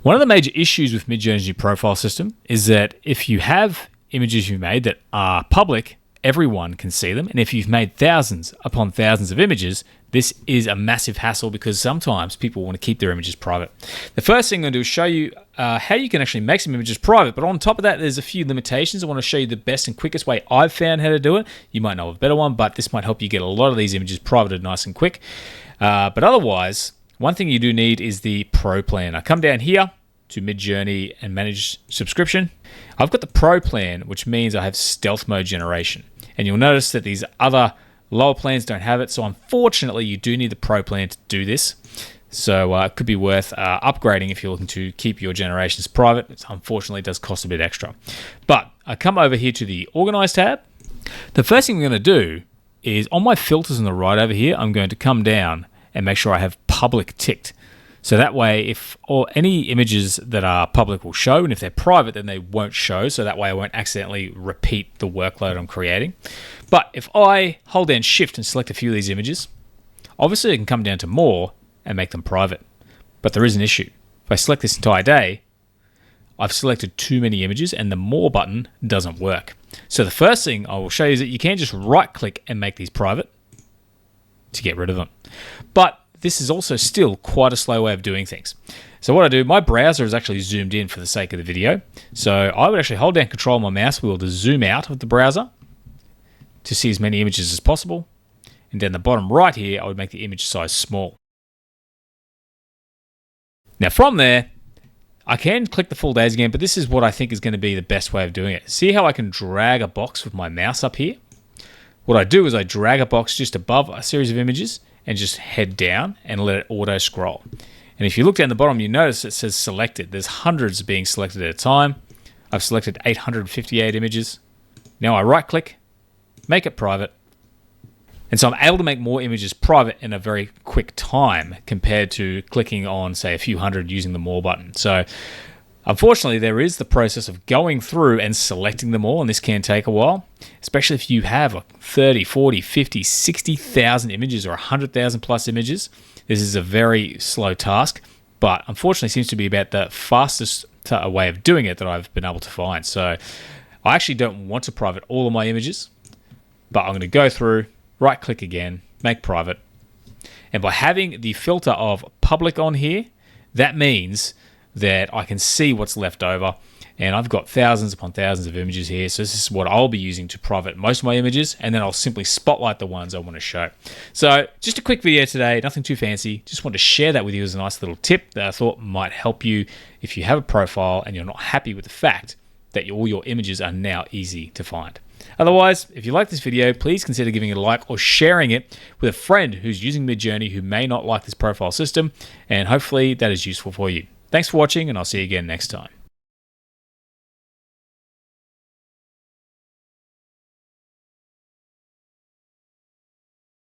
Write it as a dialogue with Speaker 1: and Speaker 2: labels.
Speaker 1: One of the major issues with MIdjourney's new profile system is that if you have images you made that are public, everyone can see them. And if you've made thousands upon thousands of images, this is a massive hassle because sometimes people want to keep their images private. The first thing I'm going to do is show you how you can actually make some images private. But on top of that, there's a few limitations. I want to show you the best and quickest way I've found how to do it. You might know of a better one, but this might help you get a lot of these images privated nice and quick. But otherwise, one thing you do need is the Pro plan. I come down here to MIdjourney and manage subscription. I've got the Pro plan, which means I have stealth mode generation. And you'll notice that these other lower plans don't have it. So unfortunately, you do need the Pro plan to do this. So it could be worth upgrading if you're looking to keep your generations private. It unfortunately does cost a bit extra. But I come over here to the Organize tab. The first thing I'm going to do is on my filters on the right over here, I'm going to come down and make sure I have public ticked. So that way, if any images that are public will show, and if they're private, then they won't show. So that way I won't accidentally repeat the workload I'm creating. But if I hold down Shift and select a few of these images, obviously I can come down to More and make them private. But there is an issue. If I select this entire day, I've selected too many images and the More button doesn't work. So the first thing I will show you is that you can just right-click and make these private to get rid of them. But this is also still quite a slow way of doing things. So what I do, my browser is actually zoomed in for the sake of the video. So I would actually hold down Control on my mouse wheel to zoom out of the browser to see as many images as possible. And down the bottom right here, I would make the image size small. Now from there, I can click the full days again, but this is what I think is going to be the best way of doing it. See how I can drag a box with my mouse up here? What I do is I drag a box just above a series of images and just head down and let it auto scroll. And if you look down the bottom, you notice it says selected. There's hundreds being selected at a time. I've selected 858 images. Now I right click, make it private. And so I'm able to make more images private in a very quick time compared to clicking on, say, a few hundred using the More button. So unfortunately, there is the process of going through and selecting them all, and this can take a while, especially if you have 30, 40, 50, 60,000 images or 100,000 plus images. This is a very slow task, but unfortunately seems to be about the fastest way of doing it that I've been able to find. So I actually don't want to private all of my images, but I'm going to go through, right-click again, make private. And by having the filter of public on here, that means that I can see what's left over, and I've got thousands upon thousands of images here. So this is what I'll be using to private most of my images, and then I'll simply spotlight the ones I want to show. So just a quick video today, nothing too fancy. Just wanted to share that with you as a nice little tip that I thought might help you if you have a profile and you're not happy with the fact that all your images are now easy to find. Otherwise, if you like this video, please consider giving it a like or sharing it with a friend who's using MIdjourney who may not like this profile system, and hopefully that is useful for you. Thanks for watching, and I'll see you again next time.